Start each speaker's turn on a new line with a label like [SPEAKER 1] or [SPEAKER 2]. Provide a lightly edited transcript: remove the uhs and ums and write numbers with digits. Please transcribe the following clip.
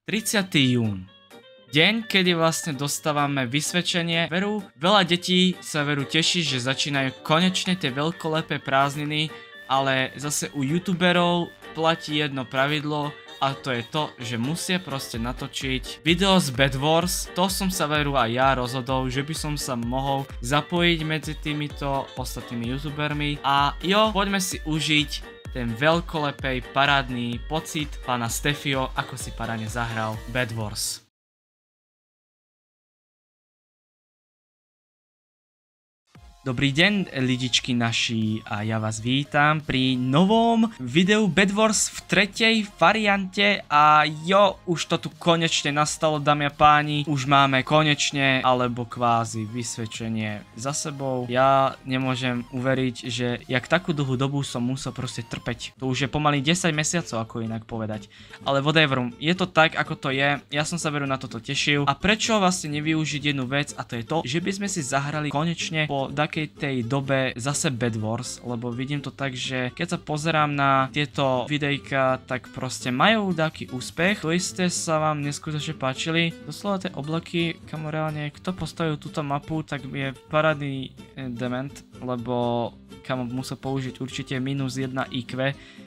[SPEAKER 1] 30. jún. Deň, kedy vlastne dostávame vysvedčenie. Veľa detí sa teší, že začínajú konečne tie veľkolepé prázdniny, ale zase u youtuberov platí jedno pravidlo a to je to, že musia proste natočiť video z Bed Wars. To som sa aj ja rozhodol, že by som sa mohol zapojiť medzi týmito ostatnými youtubermi a poďme si užiť ten veľkolepej parádny pocit pána Stefio, ako si parádne zahral Bed Wars. Dobrý deň, lidičky naši, a ja vás vítam pri novom videu Bed Wars v 3. variante a už to tu konečne nastalo, dámy a páni. Už máme konečne, alebo kvázi vysvedčenie za sebou. Ja nemôžem uveriť, že jak takú dlhú dobu som musel proste trpeť. To už je pomaly 10 mesiacov, ako inak povedať. Ale whatever, je to tak, ako to je. Ja som sa na toto tešil. A prečo vlastne nevyužiť jednu vec, a to je to, že by sme si zahrali konečne po tej dobe zase Bed Wars, lebo vidím to tak, že keď sa pozerám na tieto videjka, tak proste majú taký úspech. To isté sa vám neskutočne páčili. Doslova tie oblaky, kamo reálne, kto postavil túto mapu, tak je parádny dement, lebo kamo musel použiť určite -1 IQ,